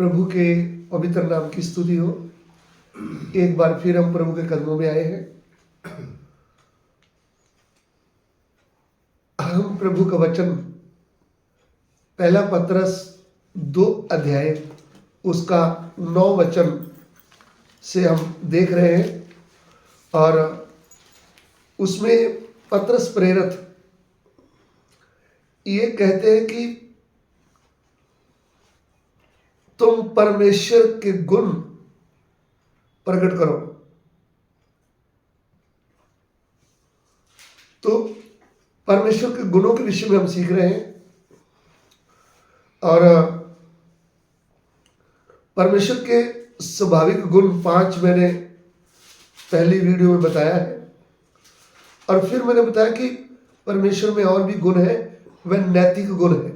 प्रभु के पवित्र नाम की स्तुति हो। एक बार फिर हम प्रभु के कदमों में आए हैं। हम प्रभु का वचन पहला पतरस 2 अध्याय उसका 9 वचन से हम देख रहे हैं और उसमें पतरस प्रेरित ये कहते हैं कि तुम परमेश्वर के गुण प्रकट करो। तो परमेश्वर के गुणों के विषय में हम सीख रहे हैं और परमेश्वर के स्वाभाविक गुण 5 मैंने पहली वीडियो में बताया है और फिर मैंने बताया कि परमेश्वर में और भी गुण है, वह नैतिक गुण है,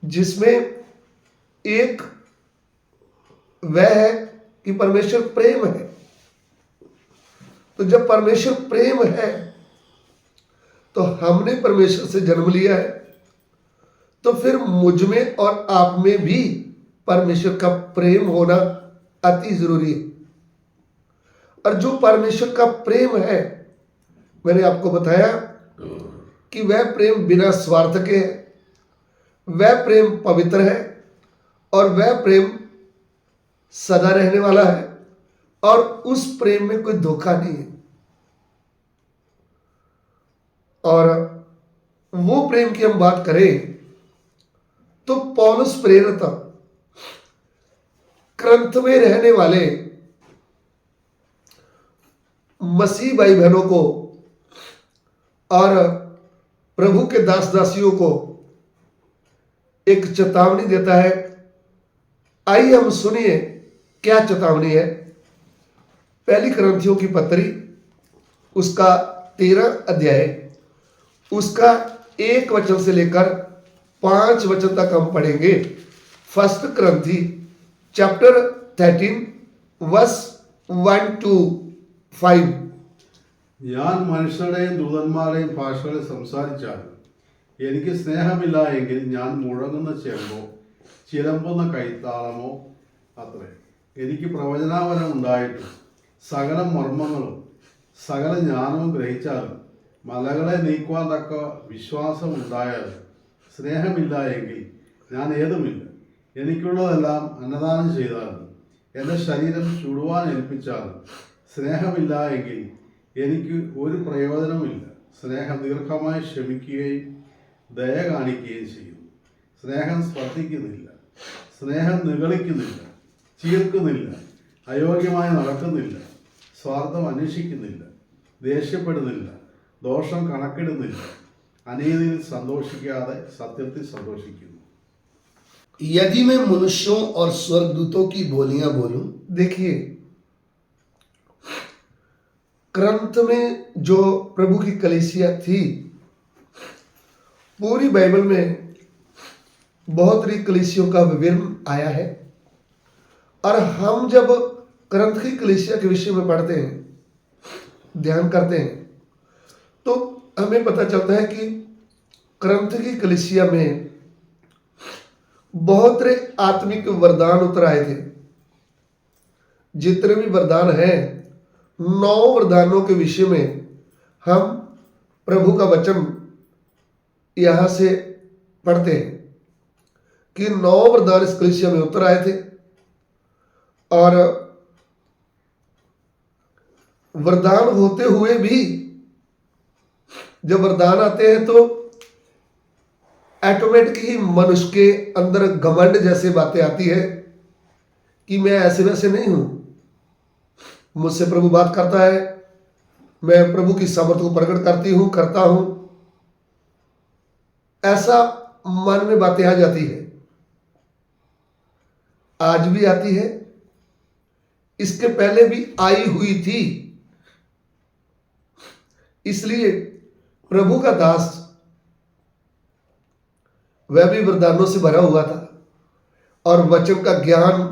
जिसमें एक वह है कि परमेश्वर प्रेम है। तो जब परमेश्वर प्रेम है तो हमने परमेश्वर से जन्म लिया है, तो फिर मुझ में और आप में भी परमेश्वर का प्रेम होना अति जरूरी है। और जो परमेश्वर का प्रेम है, मैंने आपको बताया कि वह प्रेम बिना स्वार्थ के है, वह प्रेम पवित्र है और वह प्रेम सदा रहने वाला है और उस प्रेम में कोई धोखा नहीं है। और वो प्रेम की हम बात करें तो पौलुस प्रेरित करंथ में रहने वाले मसीह भाई बहनों को और प्रभु के दास दासियों को एक चेतावनी देता है। आइए हम सुनिए क्या चेतावनी है। पहली करंथियों की पत्री उसका 13 अध्याय उसका 1 वचन से लेकर 5 वचन तक हम पढ़ेंगे। First Corinthians chapter 13 verse 1 to 5। ഞാൻ മനുഷ്യരുടെയും ദൂതന്മാരുടെയും ഭാഷകളിൽ സംസാരിച്ചാലും എനിക്ക് സ്നേഹമില്ല എങ്കിൽ ഞാൻ മുഴങ്ങുന്ന ചെമ്പോ ചിലമ്പുന്ന കൈത്താളമോ അത്രേ. എനിക്ക് പ്രവചനാവനം ഉണ്ടായിട്ടും സകല മർമ്മങ്ങളും സകല ജ്ഞാനവും ഗ്രഹിച്ചാലും മലകളെ നീക്കുവാൻ തക്ക വിശ്വാസം ഉണ്ടായാലും സ്നേഹമില്ല എങ്കിൽ ഞാൻ ഏതുമില്ല. എനിക്കുള്ളതെല്ലാം അന്നദാനം ചെയ്താലും എൻ്റെ ശരീരം ചുടുവാൻ ഏൽപ്പിച്ചാലും സ്നേഹമില്ല എങ്കിൽ എനിക്ക് ഒരു പ്രയോജനമില്ല. സ്നേഹം ദീർഘമായി ക്ഷമിക്കുകയും ദയ കാണിക്കുകയും ചെയ്യുന്നു. സ്നേഹം സ്പർദ്ധിക്കുന്നില്ല, സ്നേഹം നിഗളിക്കുന്നില്ല, ചീർക്കുന്നില്ല, അയോഗ്യമായി നടക്കുന്നില്ല, സ്വാർത്ഥം അന്വേഷിക്കുന്നില്ല, ദേഷ്യപ്പെടുന്നില്ല, ദോഷം കണക്കിടുന്നില്ല, അനീതിയിൽ സന്തോഷിക്കാതെ സത്യത്തിൽ സന്തോഷിക്കുന്നു. यदि मैं मनुष्यों और स्वर्गदूतों की बोलियां बोलूं, देखिए करंथ में जो प्रभु की कलीसिया थी, पूरी बाइबल में बहुत री कलीसियों का विवरण आया है और हम जब करंथ की कलीसिया के विषय में पढ़ते हैं, ध्यान करते हैं, तो हमें पता चलता है कि करंथ की कलीसिया में बहुत रे आत्मिक वरदान उतर आए थे। जितने भी वरदान हैं, 9 वरदानों के विषय में हम प्रभु का वचन यहां से पढ़ते हैं कि 9 वरदान इस कलीसिया में उतर आए थे। और वरदान होते हुए भी जब वरदान आते हैं तो ऑटोमेटिक ही मनुष्य के अंदर घमंड जैसे बातें आती है कि मैं ऐसे वैसे नहीं हूं, मुझसे प्रभु बात करता है, मैं प्रभु की सामर्थ्य को प्रकट करता हूं, ऐसा मन में बातें आ जाती है। आज भी आती है, इसके पहले भी आई हुई थी। इसलिए प्रभु का दास वह भी वरदानों से भरा हुआ था और वचन का ज्ञान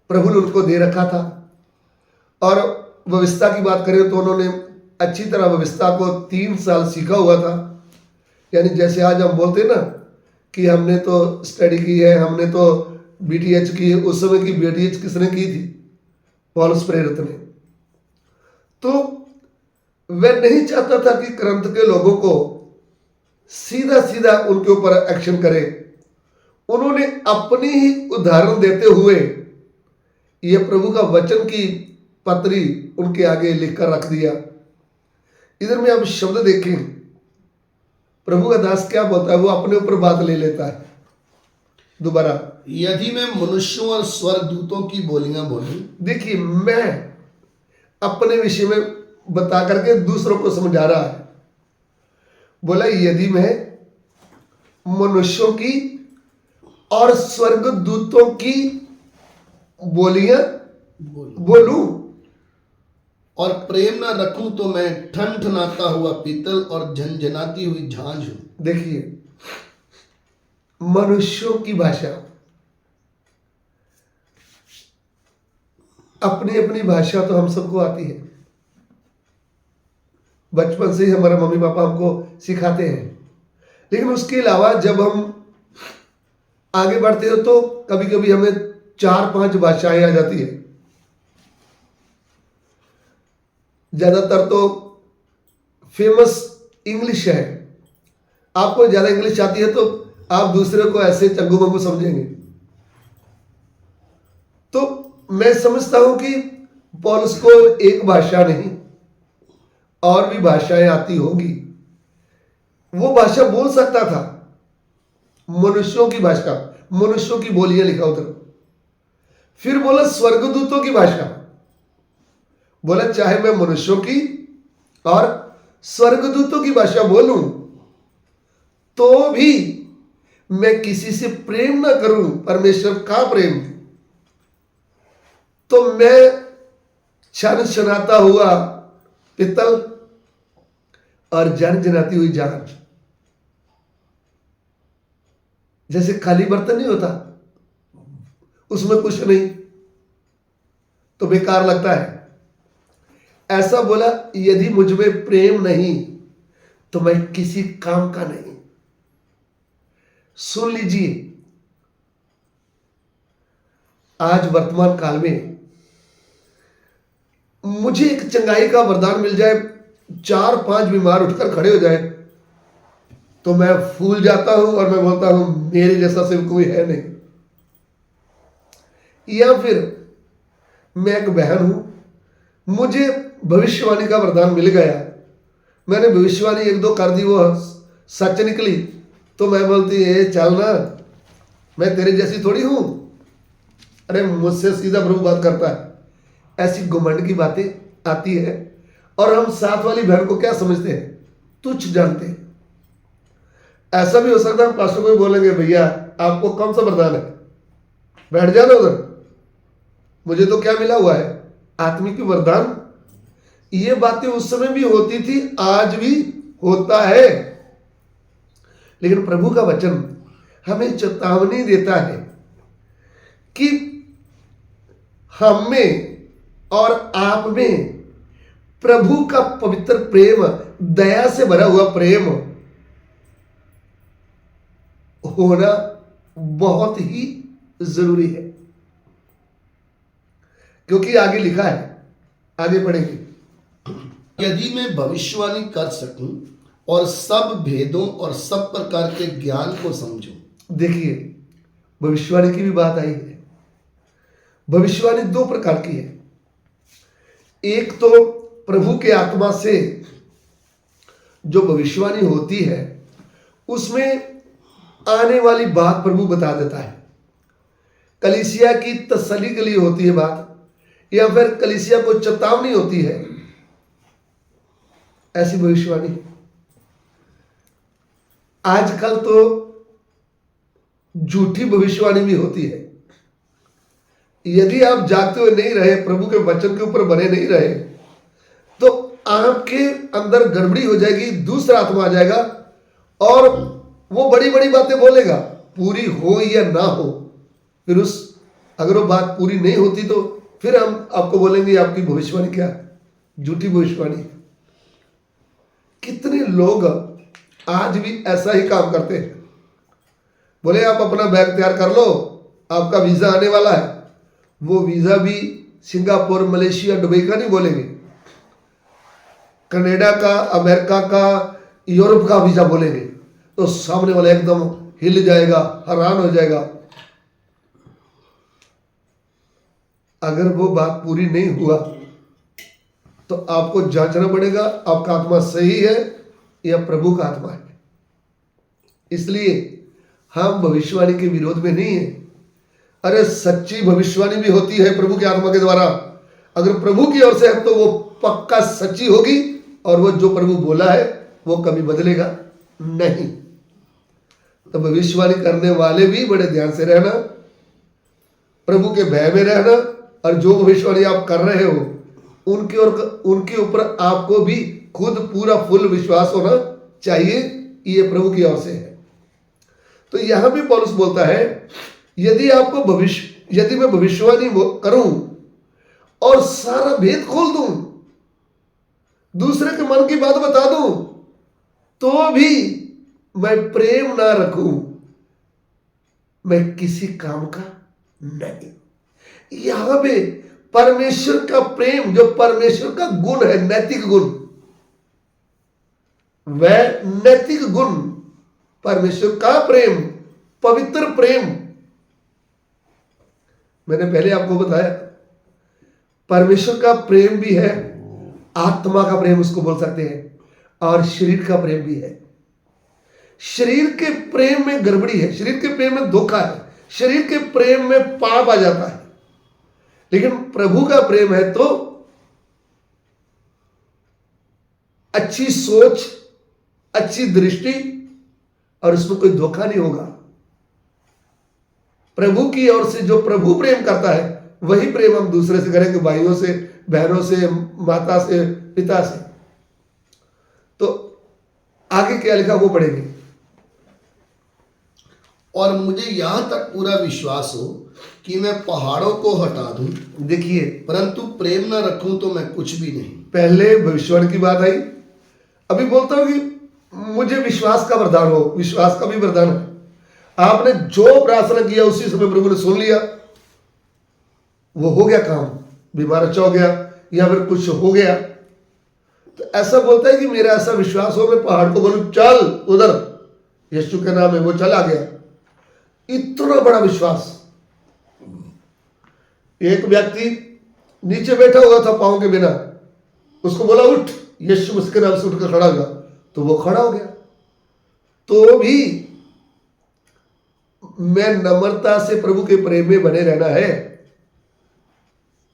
प्रभु ने उनको दे रखा था। और व्यवस्था की बात करें तो उन्होंने अच्छी तरह व्यवस्था को 3 साल सीखा हुआ था। यानी जैसे आज हम बोलते हैं ना कि हमने तो स्टडी की है, हमने तो बीटीएच की, उस समय की बीटीएच किसने की थी? पौलुस प्रेरित ने। तो वह नहीं चाहता था कि करंथ के लोगों को सीधा सीधा उनके ऊपर एक्शन करे। उन्होंने अपनी ही उदाहरण देते हुए यह प्रभु का वचन की पत्री उनके आगे लिखकर रख दिया। इधर में अब शब्द देखें, प्रभु का दास क्या बोलता है, वो अपने ऊपर बात ले लेता है। दोबारा, यदि मैं मनुष्यों और स्वर्गदूतों की बोलियां बोलूं, देखिए मैं अपने विषय में बता करके दूसरों को समझा रहा है। बोला यदि मैं मनुष्यों की और स्वर्गदूतों की बोलियां बोलूं और प्रेम न रखूं तो मैं ठनठनाता हुआ पीतल और झनझनाती हुई झांझ हूं। देखिए, मनुष्यों की भाषा, अपनी अपनी भाषा तो हम सबको आती है, बचपन से ही हमारे मम्मी पापा हमको सिखाते हैं। लेकिन उसके अलावा जब हम आगे बढ़ते हो तो कभी कभी हमें 4-5 भाषाएं आ जाती है। ज्यादातर तो फेमस इंग्लिश है। आपको ज्यादा इंग्लिश आती है तो आप दूसरे को ऐसे चंगू मंगू समझेंगे। तो मैं समझता हूं कि पौलुस को एक भाषा नहीं और भी भाषाएं आती होंगी। वो भाषा बोल सकता था, मनुष्यों की भाषा, मनुष्यों की बोलियां लिखा उधर। फिर बोला स्वर्गदूतों की भाषा, बोला चाहे मैं मनुष्यों की और स्वर्गदूतों की भाषा बोलूं तो भी मैं किसी से प्रेम ना करूं, परमेश्वर का प्रेम, तो मैं छन छनाता हुआ पित्तल और झनझनाती हुई झांझ। जैसे खाली बर्तन नहीं होता, उसमें कुछ नहीं तो बेकार लगता है, ऐसा बोला यदि मुझ में प्रेम नहीं तो मैं किसी काम का नहीं। सुन लीजिए, आज वर्तमान काल में मुझे एक चंगाई का वरदान मिल जाए, 4-5 बीमार उठकर खड़े हो जाए तो मैं फूल जाता हूं और मैं बोलता हूं मेरे जैसा सिर्फ कोई है नहीं। या फिर मैं एक बहन हूं, मुझे भविष्यवाणी का वरदान मिल गया, मैंने भविष्यवाणी 1-2 कर दी, वो सच निकली तो मैं बोलती है चल ना, मैं तेरे जैसी थोड़ी हूं, अरे मुझसे सीधा प्रभु बात करता है। ऐसी घुमंड की बातें आती है और हम साथ वाली बहन को क्या समझते हैं, तुच्छ जानते हैं। ऐसा भी हो सकता है हम पास्टर को भी बोलेंगे भैया आपको कौन सा वरदान है, बैठ जाना उधर, मुझे तो क्या मिला हुआ है, आत्मिक वरदान। ये बातें उस समय भी होती थी, आज भी होता है। लेकिन प्रभु का वचन हमें चेतावनी देता है कि हम में और आप में प्रभु का पवित्र प्रेम, दया से भरा हुआ प्रेम होना बहुत ही जरूरी है। क्योंकि आगे लिखा है, आगे पढ़ेंगे, यदि मैं भविष्यवाणी कर सकूं और सब भेदों और सब प्रकार के ज्ञान को समझूं। देखिए भविष्यवाणी की भी बात आई है। भविष्यवाणी 2 प्रकार की है। एक तो प्रभु के आत्मा से जो भविष्यवाणी होती है उसमें आने वाली बात प्रभु बता देता है, कलीसिया की तसल्ली के लिए होती है बात, या फिर कलीसिया को चेतावनी होती है, ऐसी भविष्यवाणी। आजकल तो झूठी भविष्यवाणी भी होती है। यदि आप जागते हुए नहीं रहे, प्रभु के वचन के ऊपर बने नहीं रहे, तो आपके अंदर गड़बड़ी हो जाएगी, दूसरा आत्मा आ जाएगा और वो बड़ी बड़ी बातें बोलेगा, पूरी हो या ना हो। फिर अगर वो बात पूरी नहीं होती तो फिर हम आपको बोलेंगे आपकी भविष्यवाणी क्या है, झूठी भविष्यवाणी। कितने लोग आज भी ऐसा ही काम करते हैं, बोले आप अपना बैग तैयार कर लो, आपका वीजा आने वाला है, वो वीजा भी सिंगापुर, मलेशिया, दुबई का नहीं बोलेंगे, कनाडा का, अमेरिका का, यूरोप का वीजा बोलेंगे, तो सामने वाला एकदम हिल जाएगा, हैरान हो जाएगा। अगर वो बात पूरी नहीं हुआ तो आपको जांचना पड़ेगा आपका आत्मा सही है या प्रभु का आत्मा है। इसलिए हम भविष्यवाणी के विरोध में नहीं है। अरे सच्ची भविष्यवाणी भी होती है प्रभु के आत्मा के द्वारा। अगर प्रभु की ओर से है तो वो पक्का सच्ची होगी, और वो जो प्रभु बोला है वो कभी बदलेगा नहीं। तो भविष्यवाणी करने वाले भी बड़े ध्यान से रहना, प्रभु के भय में रहना, और जो भविष्यवाणी आप कर रहे हो उनके ऊपर आपको भी खुद पूरा फुल विश्वास होना चाहिए, ये प्रभु की ओर से है। तो यहां भी पौलुस बोलता है, यदि मैं भविष्यवाणी करूं और सारा भेद खोल दूं, दूसरे के मन की बात बता दूं, तो भी मैं प्रेम ना रखूं, मैं किसी काम का नहीं। यहां पे परमेश्वर का प्रेम, जो परमेश्वर का गुण है, नैतिक गुण, वह नैतिक गुण, परमेश्वर का प्रेम, पवित्र प्रेम, मैंने पहले आपको बताया परमेश्वर का प्रेम भी है, आत्मा का प्रेम उसको बोल सकते हैं, और शरीर का प्रेम भी है। शरीर के प्रेम में गड़बड़ी है, शरीर के प्रेम में धोखा है, शरीर के प्रेम में पाप आ जाता है। लेकिन प्रभु का प्रेम है तो अच्छी सोच, अच्छी दृष्टि, और उसमें कोई धोखा नहीं होगा। प्रभु की ओर से जो प्रभु प्रेम करता है वही प्रेम हम दूसरे से करेंगे, भाइयों से, बहनों से, माता से, पिता से। तो आगे क्या लिखा वो पढ़ेंगे। और मुझे यहां तक पूरा विश्वास हो कि मैं पहाड़ों को हटा दूं, देखिए, परंतु प्रेम न रखूं तो मैं कुछ भी नहीं। पहले भविष्यवाणी की बात आई, अभी बोलता हूं कि मुझे विश्वास का वरदान हो। विश्वास का भी वरदान है। आपने जो प्रार्थना किया उसी समय प्रभु ने सुन लिया, वो हो गया काम, बीमार अच्छा हो गया या फिर कुछ हो गया। तो ऐसा बोलता है कि मेरा ऐसा विश्वास हो, मैं पहाड़ को बोलूं चल उधर, यीशु के नाम में, वो चला गया। इतना बड़ा विश्वास। एक व्यक्ति नीचे बैठा हुआ था पांव के बिना, उसको बोला उठ, यीशु मसीह के नाम से उठकर खड़ा हुआ, तो वो खड़ा हो गया। तो भी मैं नम्रता से प्रभु के प्रेम में बने रहना है।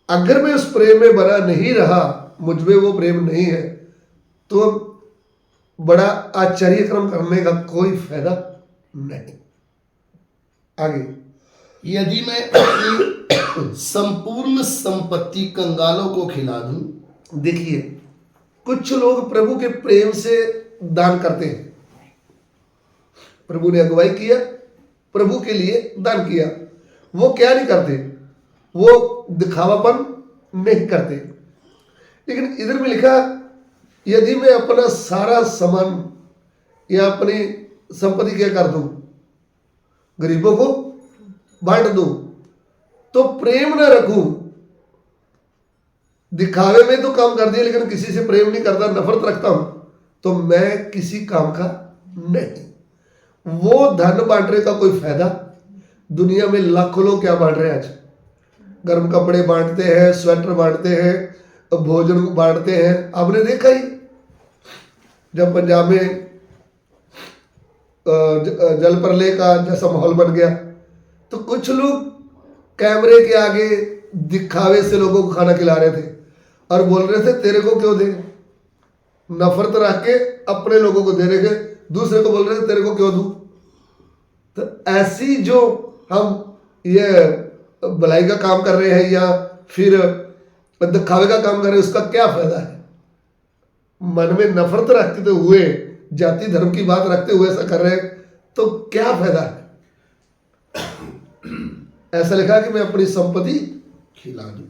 अगर मैं उस प्रेम में बना नहीं रहा, मुझ में वो प्रेम नहीं है, तो बड़ा आश्चर्य कर्म करने का कोई फायदा नहीं। आगे, यदि मैं अपनी संपूर्ण संपत्ति कंगालों को खिला दूं। देखिए, कुछ लोग प्रभु के प्रेम से दान करते हैं। प्रभु ने अगुवाई किया, प्रभु के लिए दान किया, वो क्या नहीं करते, वो दिखावापन नहीं करते। लेकिन इधर में लिखा, यदि मैं अपना सारा सामान या अपनी संपत्ति क्या कर दूं, गरीबों को बांट दूं, तो प्रेम ना रखूं। दिखावे में तो काम कर दिया, लेकिन किसी से प्रेम नहीं करता, नफरत रखता हूं, तो मैं किसी काम का नहीं। वो धन बांटने का कोई फायदा। दुनिया में लाखों लोग क्या बांट रहे हैं आज, गर्म कपड़े बांटते हैं, स्वेटर बांटते हैं, भोजन बांटते हैं। आपने देखा ही, जब पंजाब में जल प्रलय का जैसा माहौल बन गया, तो कुछ लोग कैमरे के आगे दिखावे से लोगों को खाना खिला रहे थे और बोल रहे थे तेरे को क्यों दे, नफरत रख के अपने लोगों को दे रहे थे, दूसरे को बोल रहे थे तेरे को क्यों दूं। तो ऐसी जो हम ये भलाई का काम कर रहे हैं या फिर दिखावे का काम कर रहे हैं, उसका क्या फायदा है। मन में नफरत रखते हुए, जाति धर्म की बात रखते हुए ऐसा कर रहे हैं, तो क्या फायदा है। ऐसा लिखा कि मैं अपनी संपत्ति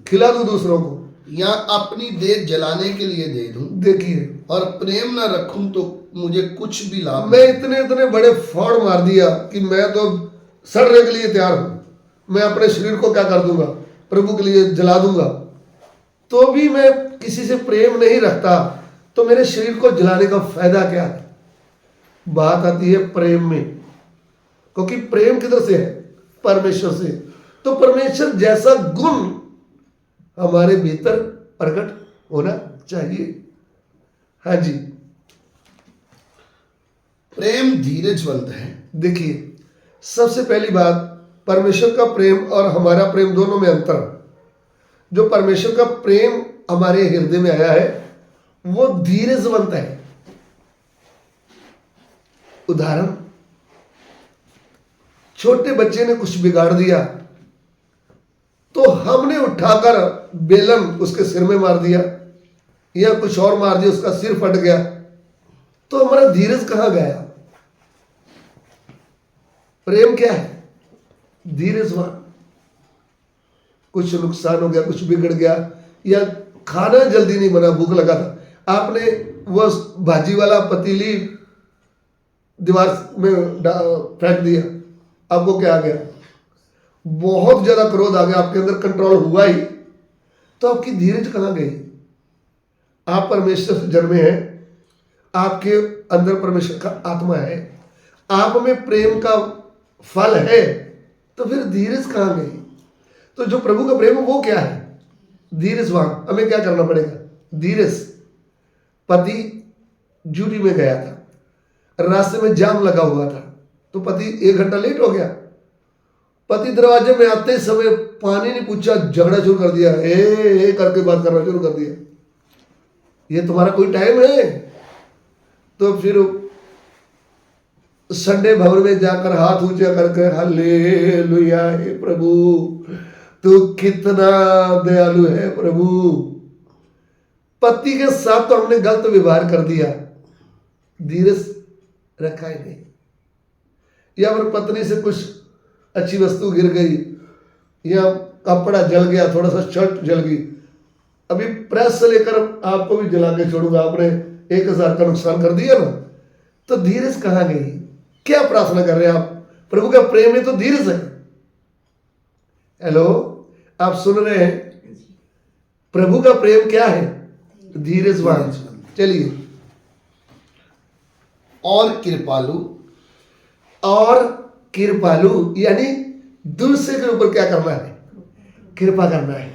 खिला दूं दूसरों को, या अपनी देह जलाने के लिए दे दूं। देखिए, और प्रेम न रखूं तो मुझे कुछ भी लाभ मैं इतने बड़े फौड़ मार दिया कि मैं तो सड़ने के लिए तैयार हूं, मैं अपने शरीर को क्या कर दूंगा, प्रभु के लिए जला दूंगा, तो भी मैं किसी से प्रेम नहीं रखता, तो मेरे शरीर को जलाने का फायदा क्या है। बात आती है प्रेम में, क्योंकि प्रेम किधर से है, परमेश्वर से। तो परमेश्वर जैसा गुण हमारे भीतर प्रकट होना चाहिए। हाँ जी, प्रेम धीरजवंत है। देखिए सबसे पहली बात, परमेश्वर का प्रेम और हमारा प्रेम दोनों में अंतर। जो परमेश्वर का प्रेम हमारे हृदय में आया है वो धीरजवंत है। उदाहरण, छोटे बच्चे ने कुछ बिगाड़ दिया तो हमने उठाकर बेलन उसके सिर में मार दिया या कुछ और मार दिया, उसका सिर फट गया, तो हमारा धीरज कहां गया। प्रेम क्या है, धीरजवान। कुछ नुकसान हो गया, कुछ बिगड़ गया, या खाना जल्दी नहीं बना, भूख लगा था, आपने वो भाजी वाला पतीली दीवार में फेंक दिया, आपको क्या आ गया, बहुत ज्यादा क्रोध आ गया, आपके अंदर कंट्रोल हुआ ही, तो आपकी धीरज कहां गई। आप परमेश्वर से जन्मे हैं, आपके अंदर परमेश्वर का आत्मा है, आप में प्रेम का फल है, तो फिर धीरज कहां गई। तो जो प्रभु का प्रेम है वो क्या है, धीरजवान। हमें क्या करना पड़ेगा, धीरज। पति ड्यूटी में गया था, रास्ते में जाम लगा हुआ था, तो पति 1 घंटा लेट हो गया। पति दरवाजे में आते समय पानी नहीं पूछा, झगड़ा शुरू कर दिया, ए करके बात करना शुरू कर दिया, ये तुम्हारा कोई टाइम है। तो फिर संडे भवन में जाकर हाथ ऊंचा करके हालेलुया, हे प्रभु तू कितना दयालु है प्रभु। पति के साथ तो हमने गलत व्यवहार कर दिया, धीरज रखा ही नहीं। या फिर पत्नी से कुछ अच्छी वस्तु गिर गई, या कपड़ा जल गया, थोड़ा सा शर्ट जल गई, अभी प्रेस से लेकर आपको भी जला के छोड़ूंगा, आपने 1000 का नुकसान कर दिया ना, तो धीरज कहां गई। क्या प्रार्थना कर रहे हैं आप, प्रभु का प्रेम में तो धीरज है। हेलो, आप सुन रहे हैं, प्रभु का प्रेम क्या है, धीरजवान। चलिए, और कृपालु। और कृपालु यानी दूसरे के ऊपर क्या करना है, कृपा करना है।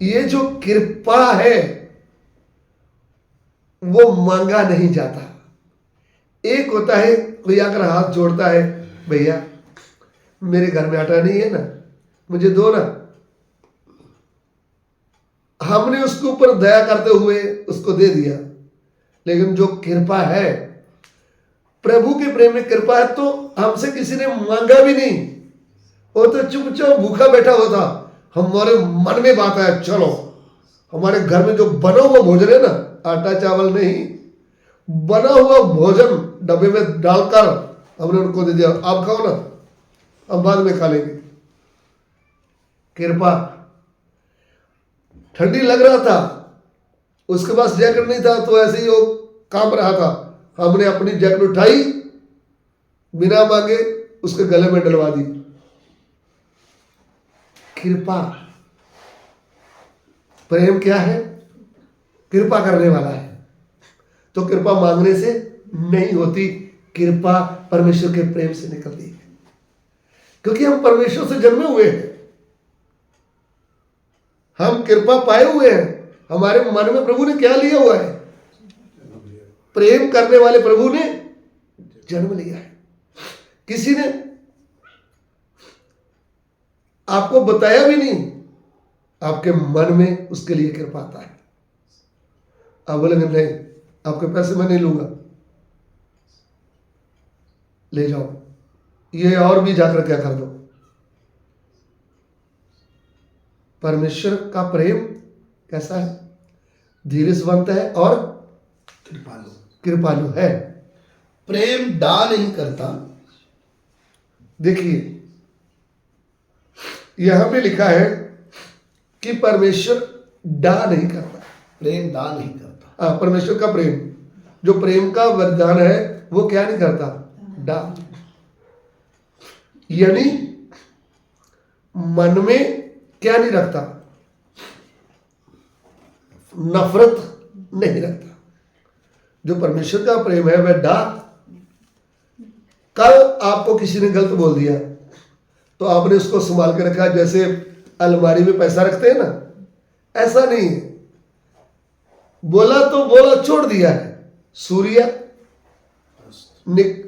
ये जो कृपा है वो मांगा नहीं जाता। एक होता है कोई आकर हाथ जोड़ता है, भैया मेरे घर में आटा नहीं है ना, मुझे दो ना। हमने उसके ऊपर दया करते हुए उसको दे दिया। लेकिन जो कृपा है, प्रभु के प्रेम में कृपा है, तो हमसे किसी ने मांगा भी नहीं, वो तो चुपचाप भूखा बैठा हुआ था। हमारे मन में बात है, चलो हमारे घर में जो बना हुआ भोजन है ना, आटा चावल नहीं, बना हुआ भोजन डब्बे में डालकर हमने उनको दे दिया, आप खाओ ना, अब बाद में खा लेंगे। कृपा। ठंडी लग रहा था, उसके पास जैकेट नहीं था, तो ऐसे ही वो कांप रहा था, हमने अपनी जैकेट उठाई, बिना मांगे उसके गले में डलवा दी। कृपा। प्रेम क्या है, कृपा करने वाला है। तो कृपा मांगने से नहीं होती, कृपा परमेश्वर के प्रेम से निकलती है, क्योंकि हम परमेश्वर से जन्मे हुए हैं, हम कृपा पाए हुए हैं। हमारे मन में प्रभु ने क्या लिया हुआ है, प्रेम करने वाले प्रभु ने जन्म लिया है। किसी ने आपको बताया भी नहीं, आपके मन में उसके लिए कृपा आता है। आप बोलेंगे नहीं, आपके पैसे मैं नहीं लूंगा, ले जाओ, ये और भी जाकर क्या कर दो। परमेश्वर का प्रेम कैसा है, धीरजवंत है और कृपालु है। प्रेम डा नहीं करता। देखिए यहां पे लिखा है कि परमेश्वर डा नहीं करता। प्रेम डा नहीं करता। परमेश्वर का प्रेम, जो प्रेम का वरदान है, वो क्या नहीं करता, डा। यानी मन में क्या नहीं रखता, नफरत नहीं रखता। जो परमेश्वर का प्रेम है वह डा, कल आपको किसी ने गलत बोल दिया तो आपने उसको संभाल के रखा, जैसे अलमारी में पैसा रखते हैं ना, ऐसा नहीं है। बोला तो बोला, छोड़ दिया है। सूर्य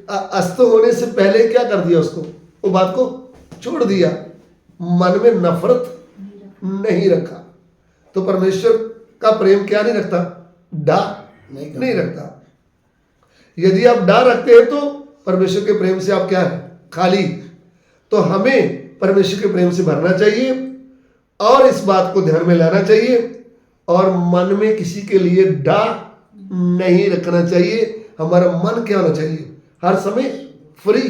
अस्त होने से पहले क्या कर दिया उसको, वो बात को छोड़ दिया, मन में नफरत नहीं रखा। तो परमेश्वर का प्रेम क्या नहीं रखता, डा नहीं रखता। यदि आप डा रखते हैं तो परमेश्वर के प्रेम से आप क्या है, खाली। तो हमें परमेश्वर के प्रेम से भरना चाहिए और इस बात को ध्यान में लाना चाहिए और मन में किसी के लिए डा नहीं रखना चाहिए। हमारा मन क्या होना चाहिए, हर समय फ्री।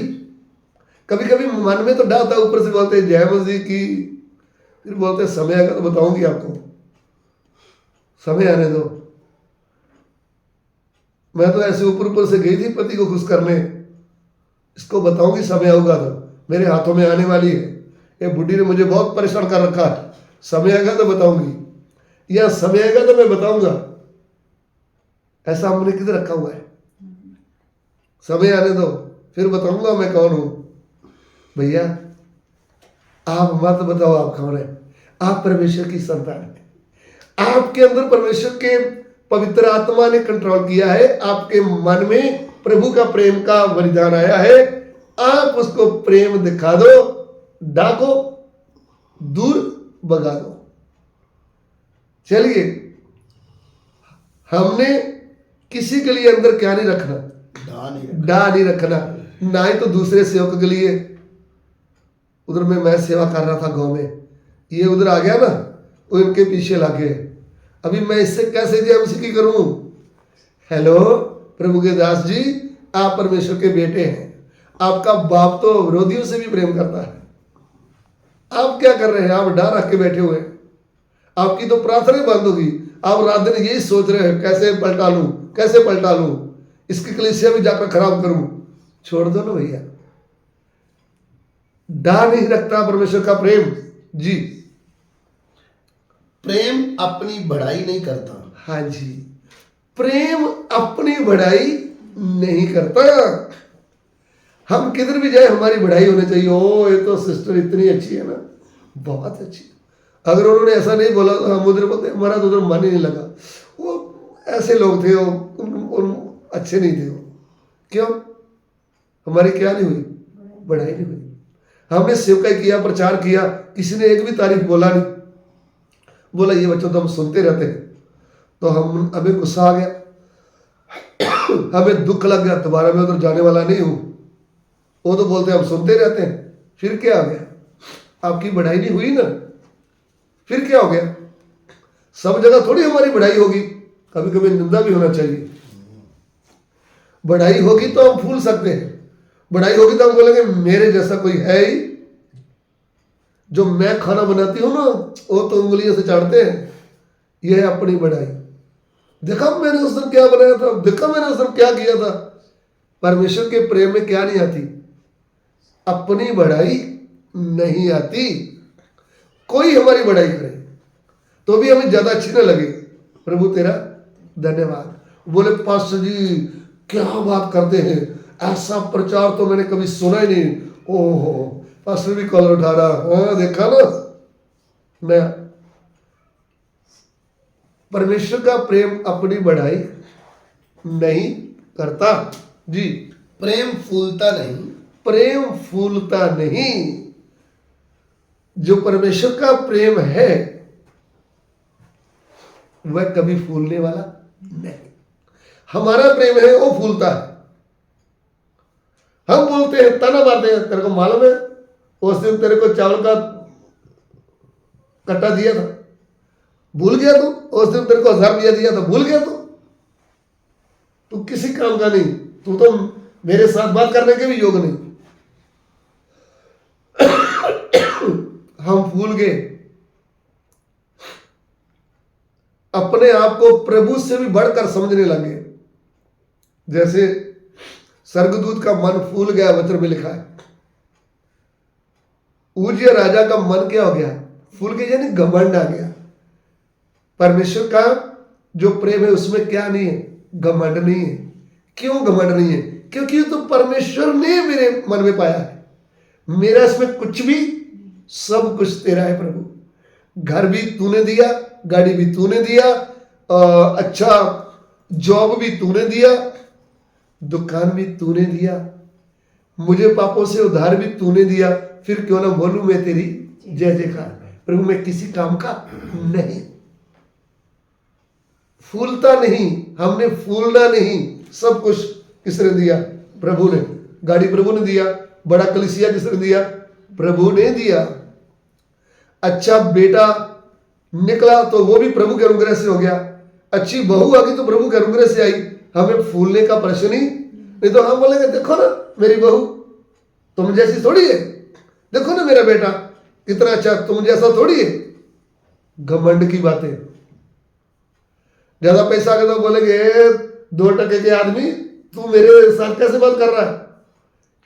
कभी कभी मन में तो डा होता है, ऊपर से बोलते हैं जय मसीह की, फिर बोलते हैं समय आएगा तो बताऊंगी आपको, समय आने दो। मैं तो ऐसे ऊपर ऊपर से गई थी पति को खुश करने, इसको बताऊंगी समय होगा तो, मेरे हाथों में आने वाली है। ये बुढ़ी ने मुझे बहुत परेशान कर रखा है, समय आएगा तो बताऊंगी, या समय आएगा तो मैं बताऊंगा। ऐसा हमने किधर रखा हुआ है, समय आने दो फिर बताऊंगा मैं कौन हूं। भैया आप मत बताओ आप कौन है, आप परमेश्वर की संतान है। आपके अंदर परमेश्वर के पवित्र आत्मा ने कंट्रोल किया है, आपके मन में प्रभु का प्रेम का वरदान आया है। आप उसको प्रेम दिखा दो, डाको, दूर भगा दो। चलिए, हमने किसी के लिए अंदर क्या नहीं रखना, डा नहीं रखना, ना ही तो दूसरे सेवक के लिए। उधर में मैं सेवा कर रहा था गांव में, ये उधर आ गया ना, वो इनके पीछे लगे। अभी मैं इससे कैसे जयमसीह करूं। हेलो प्रभु के दास जी, आप परमेश्वर के बेटे हैं, आपका बाप तो विरोधियों से भी प्रेम करता है। आप क्या कर रहे हैं, आप डर रख के बैठे हुए हैं, आपकी तो प्रार्थना बंद होगी। आप रात दिन यही सोच रहे हैं कैसे पलटा लूं, कैसे पलटा लूं, इसकी कलीसिया भी जाकर खराब करूं। छोड़ दो ना भैया, डा नहीं रखता परमेश्वर का प्रेम जी। प्रेम अपनी बढ़ाई नहीं करता। हाँ जी, प्रेम अपनी बढ़ाई नहीं करता। हम किधर भी जाए हमारी बढ़ाई होनी चाहिए। ओ ये तो सिस्टर इतनी अच्छी है ना, बहुत अच्छी। अगर उन्होंने ऐसा नहीं बोला तो हम उधर बोलते हमारा तो उधर मन ही नहीं लगा। वो ऐसे लोग थे, उन अच्छे नहीं थे वो। क्यों, हमारी क्या नहीं हुई, बढ़ाई नहीं हुई। हमने सेवकाई किया, प्रचार किया, किसी ने एक भी तारीफ बोला नहीं। बोला ये बच्चों तो हम सुनते रहते हैं, तो हमें गुस्सा आ गया, हमें दुख लग गया, दोबारा मैं उधर जाने वाला नहीं हूं। वो तो बोलते हम सुनते रहते हैं, फिर क्या हो गया, आपकी बढ़ाई नहीं हुई ना, फिर क्या हो गया। सब जगह थोड़ी हमारी बढ़ाई होगी, कभी कभी निंदा भी होना चाहिए। बढ़ाई होगी तो हम फूल सकते हैं, बढ़ाई होगी तो हम बोलेंगे मेरे जैसा कोई है ही। जो मैं खाना बनाती हूं ना, वो तो उंगलियों से चाटते हैं, यह है अपनी बढ़ाई। देखा मैंने उस दिन क्या बनाया था, देखा मैंने उस दिन क्या किया था। परमेश्वर के प्रेम में क्या नहीं आती, अपनी बढ़ाई नहीं आती। कोई हमारी बढ़ाई करे तो भी हमें ज्यादा अच्छी ना लगे, प्रभु तेरा धन्यवाद। बोले पास्टर जी क्या बात करते हैं, ऐसा प्रचार तो मैंने कभी सुना ही नहीं। ओहो, पास्टर भी कॉलर उठा रहा, हाँ देखा ना। मैं परमेश्वर का प्रेम अपनी बढ़ाई नहीं करता जी। प्रेम फूलता नहीं। प्रेम फूलता नहीं। जो परमेश्वर का प्रेम है वह कभी फूलने वाला नहीं। हमारा प्रेम है वो फूलता है। हम बोलते हैं, ताना मारते हैं, तेरे को मालूम है उस दिन तेरे को चावल का कट्टा दिया था, भूल गया तू। उस दिन तेरे को 1000 दिया था, भूल गया तू किसी काम का नहीं, तू तो मेरे साथ बात करने के भी योग नहीं। हम भूल गए, अपने आप को प्रभु से भी बढ़कर समझने लगे। जैसे स्वर्गदूत का मन फूल गया, वचन में लिखा है। उजिया राजा का मन क्या हो गया? फूल के, यानी घमंड आ गया। परमेश्वर का जो प्रेम है उसमें क्या नहीं है? घमंड नहीं है। क्यों घमंड नहीं है? क्योंकि ये तो परमेश्वर ने मेरे मन में पाया है, मेरा इसमें कुछ भी, सब कुछ तेरा है प्रभु। घर भी तूने दिया, गाड़ी भी तूने दिया, अच्छा जॉब भी तूने दिया, दुकान भी तूने दिया, मुझे पापों से उद्धार भी तूने दिया। फिर क्यों ना बोलूं मैं तेरी जय जयकार। प्रभु मैं किसी काम का नहीं, फूलता नहीं, हमने फूलना नहीं। सब कुछ किसने दिया? प्रभु ने। गाड़ी प्रभु ने दिया, बड़ा कलीसिया किसने दिया? प्रभु ने दिया। अच्छा बेटा निकला तो वो भी प्रभु के अनुग्रह से हो गया। अच्छी बहू आ गई तो प्रभु के अनुग्रह से आई। हमें फूलने का प्रश्न ही नहीं। तो हम बोलेंगे देखो ना मेरी बहू तुम जैसी थोड़ी है, देखो ना मेरा बेटा कितना अच्छा, तुम जैसा थोड़ी है। घमंड की बातें। ज्यादा पैसा आ गया तो बोलेंगे 2% के आदमी तू मेरे साथ कैसे बात कर रहा है?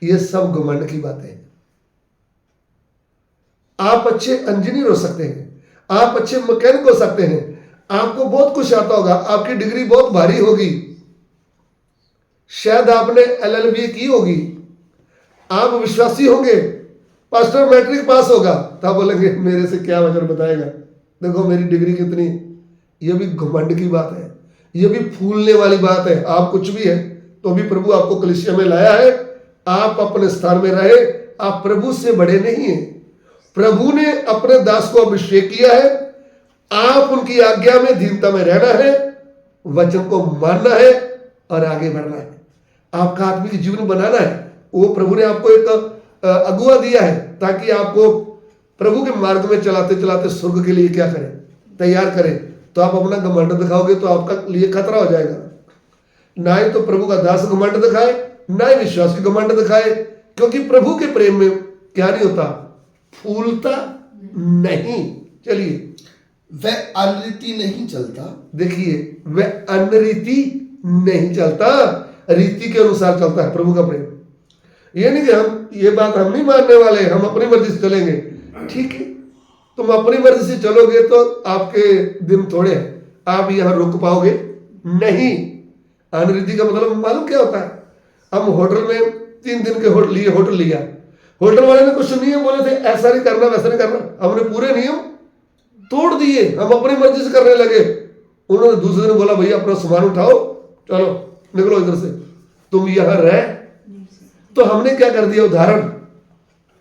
ये सब घमंड की बातें हैं। आप अच्छे इंजीनियर हो सकते हैं, आप अच्छे मैकेनिक हो सकते हैं, आपको बहुत कुछ आता होगा, आपकी डिग्री बहुत भारी होगी, शायद आपने LLB की होगी, आप विश्वासी होंगे, पास्टर मैट्रिक पास होगा, तब बोलेंगे मेरे से क्या वजन बताएगा, देखो मेरी डिग्री कितनी। ये भी घमंड की बात है, ये भी फूलने वाली बात है। आप कुछ भी है तो भी प्रभु आपको कलीसिया में लाया है, आप अपने स्थान में रहे, आप प्रभु से बड़े नहीं हैं। प्रभु ने अपने दास को अभिषेक किया है, आप उनकी आज्ञा में दीनता में रहना है, वचन को मानना है और आगे बढ़ना है, आपका आत्मिक जीवन बनाना है। वो प्रभु ने आपको एक अगुआ दिया है ताकि आपको प्रभु के मार्ग में चलाते चलाते स्वर्ग के लिए क्या करें? तैयार करें। तो आप अपना घमंड दिखाओगे तो आपका लिए खतरा हो जाएगा। ना ही तो प्रभु का दास घमंड दिखाए, ना ही विश्वास की घमंड दिखाए, क्योंकि प्रभु के प्रेम में क्या नहीं होता? फूलता नहीं। चलिए, वह अनरीति नहीं चलता। देखिए, वह अनरीति नहीं चलता, रीति के अनुसार चलता है प्रभु का प्रेम। ये नहीं कि हम ये बात हम नहीं मानने वाले, हम अपनी मर्जी से चलेंगे। ठीक है, तुम अपनी मर्जी से चलोगे तो आपके दिन थोड़े हैं, आप यहां रुक पाओगे नहीं। अनरीति का मतलब मालूम क्या होता है? हम होटल में 3 दिन के होटल लिया, होटल वाले ने कुछ नियम बोले थे, ऐसा नहीं करना वैसा नहीं करना, हमने पूरे नियम तोड़ दिए, हम अपनी मर्जी से करने लगे। उन्होंने दूसरे दिन बोला भैया अपना सामान उठाओ, चलो निकलो इधर से, तुम यहां रह। तो हमने क्या कर दिया? उदाहरण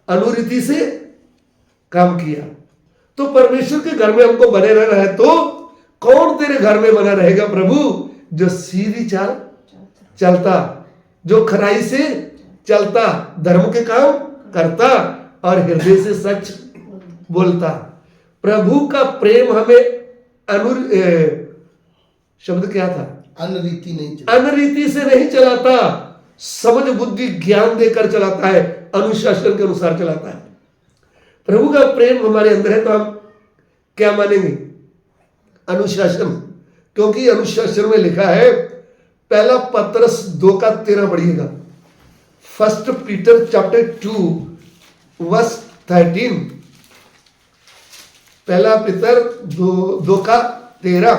अनुरीति से काम किया। तो परमेश्वर के घर में हमको बने रहना है, तो कौन तेरे घर में बना रहेगा? प्रभु जो सीधी चाल चलता, जो खराई से चलता, धर्म के काम करता और हृदय से सच बोलता। प्रभु का प्रेम हमें शब्द क्या था? अनरीति नहीं चलता। अनरीति से नहीं चलाता, समझ बुद्धि ज्ञान देकर चलाता है, अनुशासन के अनुसार चलाता है। प्रभु का प्रेम हमारे अंदर है तो हम क्या मानेंगे? अनुशासन। क्योंकि अनुशासन में लिखा है, पहला पत्रस 2:13 पढ़िएगा, 1 पीटर चैप्टर 2:13, पहला पीतर 2:13।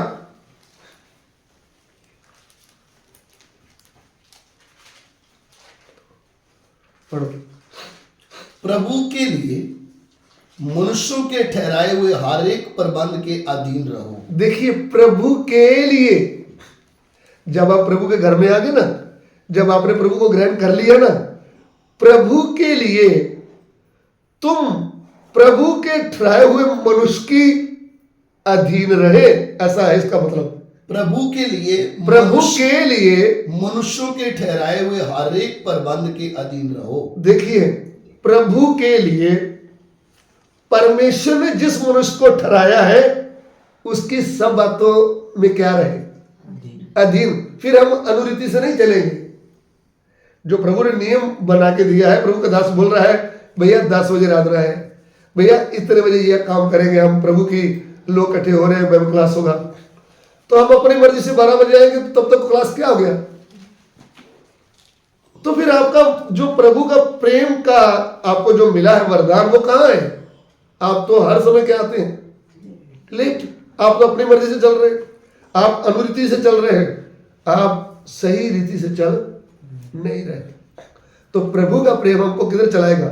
पढ़ो। प्रभु के लिए मनुष्यों के ठहराए हुए हर एक प्रबंध के अधीन रहो। देखिए, प्रभु के लिए, जब आप प्रभु के घर में आ गए ना, जब आपने प्रभु को ग्रहण कर लिया ना, प्रभु के लिए तुम प्रभु के ठहराए हुए मनुष्य की अधीन रहे, ऐसा है इसका मतलब। प्रभु के लिए मनुष्यों के ठहराए हुए हर एक प्रबंध के अधीन रहो। देखिए, प्रभु के लिए परमेश्वर ने जिस मनुष्य को ठहराया है उसकी सब बातों में क्या रहे? अधीन। फिर हम अनुरीति से नहीं चलेंगे। जो प्रभु ने नियम बना के दिया है, प्रभु का दास बोल रहा है भैया 10 बजे रात रहा है, भैया इतने बजे यह काम करेंगे, हम प्रभु की लोग इकट्ठे हो रहे हैं, बाइबल क्लास होगा, तो हम अपनी मर्जी से 12 बजे आएंगे, तब तक क्लास क्या हो गया? तो फिर आपका जो प्रभु का प्रेम का आपको जो मिला है वरदान, वो कहाँ है? आप तो हर समय क्या आते हैं? लेट। आप तो अपनी मर्जी से चल रहे हैं, आप अनुरीति से चल रहे हैं, आप सही रीति से चल नहीं रहे। तो प्रभु का प्रेम हमको किधर चलाएगा?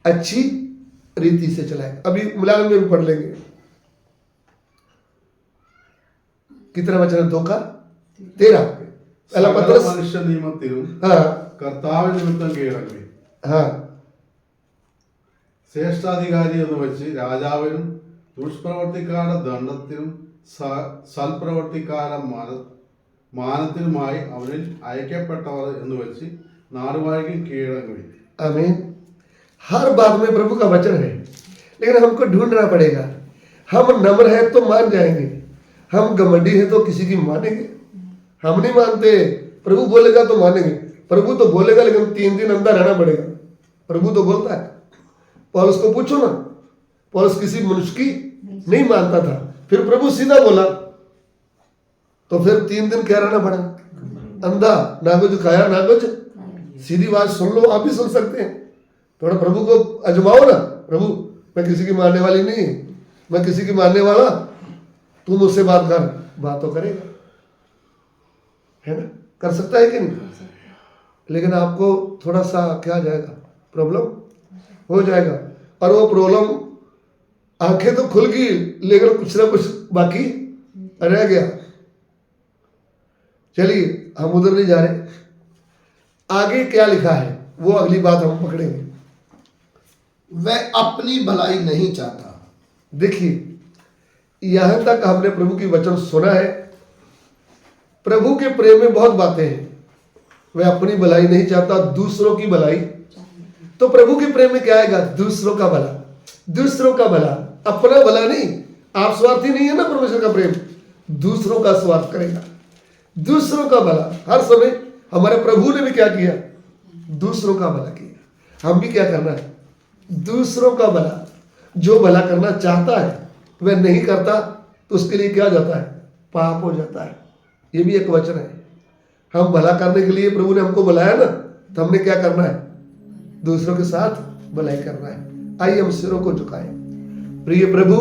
अच्छी रीति से चलाएगा। अभी मलयालम में भी पढ़ लेंगे। कितना वचन है? 2 का 13। पहला സകല पत्रस। മനുഷ്യ നിയമത്തിലും हाँ കർത്താവ് നിമിത്തം കീഴടങ്ങി हाँ ശ്രേഷ്ഠാധികാരി എന്ന് വെച്ച് രാജാവിനും ദുഷ്പ്രവർത്തിക്കാരുടെ ദണ്ഡത്തിനും സൽപ്രവർത്തിക്കാരുടെ മാനത്തിനുമായി അവരിൽ അയക്കപ്പെട്ടവർ എന്ന് വെച്ച് നാടുവാഴിക്കും കീഴടങ്ങി. आमीन। हर बात में प्रभु का वचन है, लेकिन हमको ढूंढना पड़ेगा। हम नम्र है तो मान जाएंगे, हम घमंडी है तो किसी की मानेंगे? हम नहीं मानते। प्रभु बोलेगा तो मानेंगे। प्रभु तो बोलेगा, लेकिन 3 दिन अंदर रहना पड़ेगा। प्रभु तो बोलता है। पौलुस को पूछो ना, पौलुस किसी मनुष्य की नहीं मानता था, फिर प्रभु सीधा बोला तो फिर 3 दिन क्या रहना पड़ा? अंधा, ना कुछ खाया ना कुछ। सीधी बात सुन लो, आप भी सुन सकते हैं। थोड़ा प्रभु को अजमाओ ना। प्रभु, मैं किसी की मानने वाली नहीं, मैं किसी की मानने वाला, तू मुझसे बात कर। बात तो करेगा, है ना? कर सकता है कि नहीं? लेकिन आपको थोड़ा सा क्या जाएगा? प्रॉब्लम हो जाएगा। और वो प्रॉब्लम, आंखें तो खुल गई, लेकिन कुछ ना कुछ बाकी रह गया। चलिए, हम उधर नहीं जा रहे। आगे क्या लिखा है वो अगली बात हम पकड़ेंगे। वह अपनी भलाई नहीं चाहता। देखिए, यहां तक हमने प्रभु की वचन सुना है। प्रभु के प्रेम में बहुत बातें हैं। वह अपनी भलाई नहीं चाहता, दूसरों की भलाई। तो प्रभु के प्रेम में क्या आएगा? दूसरों का भला। दूसरों का भला, अपना भला नहीं। आप स्वार्थी नहीं है ना। परमेश्वर का प्रेम दूसरों का स्वार्थ करेगा, दूसरों का भला। हर समय हमारे प्रभु ने भी क्या किया? दूसरों का भला किया। हम भी क्या करना है? दूसरों का भला। जो भला करना चाहता है वह नहीं करता, तो उसके लिए क्या जाता है? पाप हो जाता है। ये भी एक वचन है। हम भला करने के लिए प्रभु ने हमको बुलाया ना, तो हमने क्या करना है? दूसरों के साथ भलाई करना है। आइए हम सिरों को झुकाएं। प्रिय प्रभु,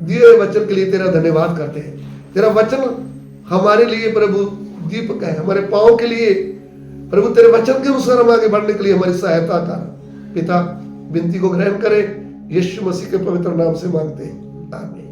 दिए हुए वचन के लिए तेरा धन्यवाद करते हैं। तेरा वचन हमारे लिए प्रभु दीपक है, हमारे पांव के लिए। प्रभु, तेरे वचन के अनुसार हम आगे बढ़ने के लिए हमारी सहायता कर। पिता, विनती को ग्रहण करें, यीशु मसीह के पवित्र नाम से मांगते हैं, आमीन।